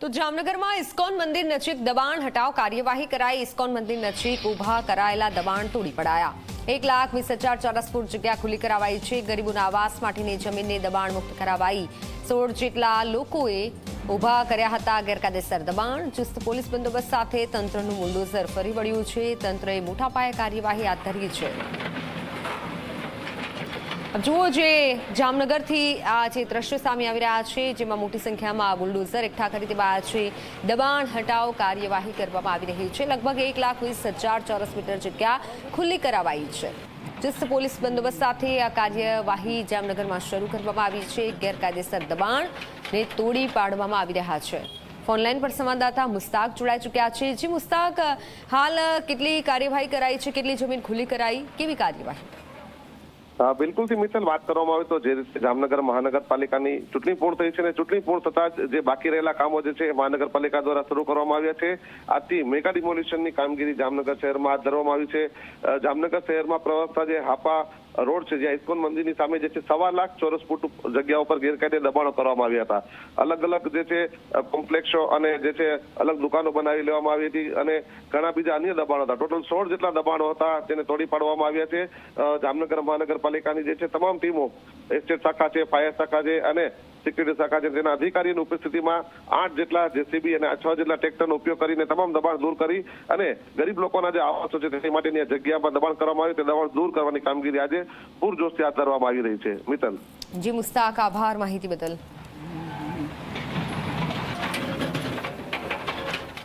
તો જામનગરમાં ઇસ્કોન મંદિર નજીક દબાણ હટાવ કાર્યવાહી કરાઈ। ઇસ્કોન મંદિર નજીક ઊભા કરાયેલા દબાણ તોડી પડાયા। 1,20,000 ચોરસ ફૂટ જગ્યા ખુલ્લી કરાવાઈ છે। ગરીબોના આવાસ માટેની જમીનને દબાણ મુક્ત કરાવાઈ। 16 જેટલા લોકોએ ઊભા કર્યા હતા ગેરકાયદેસર દબાણ। ચુસ્ત પોલીસ બંદોબસ્ત સાથે તંત્રનું બુલડોઝર ફરી વળ્યું છે। તંત્રએ મોટા પાયે કાર્યવાહી હાથ ધરી છે। જુઓ જે જામનગરથી આ જે દ્રશ્યો સામે આવી રહ્યા છે, જેમાં મોટી સંખ્યામાં બુલડોઝર એકઠા કરી દેવાયા છે। દબાણ હટાવ કાર્યવાહી કરવામાં આવી રહી છે। લગભગ 1,20,000 ચોરસ મીટર જગ્યા ખુલ્લી કરાવાઈ છે। ચુસ્ત પોલીસ બંદોબસ્ત સાથે આ કાર્યવાહી જામનગરમાં શરૂ કરવામાં આવી છે। ગેરકાયદેસર દબાણને તોડી પાડવામાં આવી રહ્યા છે। ફોનલાઈન પર સંવાદદાતા મુસ્તાક જોડાઈ ચૂક્યા છે। જી મુસ્તાક, હાલ કેટલી કાર્યવાહી કરાઈ છે, કેટલી જમીન ખુલ્લી કરાઈ, કેવી કાર્યવાહી? બિલકુલ થી મિત્તલ, વાત કરવામાં આવે તો જે રીતે જામનગર મહાનગરપાલિકાની ચૂંટણી પૂર્ણ થઈ છે અને ચૂંટણી પૂર્ણ થતા જ જે બાકી રહેલા કામો જે છે મહાનગરપાલિકા દ્વારા શરૂ કરવામાં આવ્યા છે। આજથી મેગા ડિમોલિશનની કામગીરી જામનગર શહેરમાં હાથ ધરવામાં આવી છે। જામનગર શહેરમાં પ્રવર્તતા જે હાપા રોડ છે, જ્યાં ઇસ્કોન મંદિરની સામે જે છે 1.25 લાખ ચોરસ ફૂટ જગ્યા ઉપર ગેરકાયદે દબાણો કરવામાં આવ્યા હતા। અલગ અલગ જે છે કોમ્પ્લેક્સો અને જે છે અલગ દુકાનો બનાવી લેવામાં આવી હતી અને ઘણા બીજા અન્ય દબાણો હતા। ટોટલ 16 જેટલા દબાણો હતા, તેને તોડી પાડવામાં આવ્યા છે। જામનગર મહાનગરપાલિકાની જે છે તમામ ટીમો, એસ્ટેટ શાખા છે, ફાયર શાખા છે અને સિક્યુરિટી શાખા છે, તેના અધિકારીઓની ઉપસ્થિતિમાં 8 જેટલા જેસીબી અને 6 જેટલા ટ્રેક્ટરનો ઉપયોગ કરીને તમામ દબાણ દૂર કરી અને ગરીબ લોકોના જે આવાસો છે તે માટેની જગ્યામાં દબાણ કરવામાં આવ્યું, તે દબાણ દૂર કરવાની કામગીરી આજે પૂરજોશથી હાથ ધરવામાં આવી રહી છે। મિત્તલ। જી મુસ્તાક, આભાર માહિતી બદલ।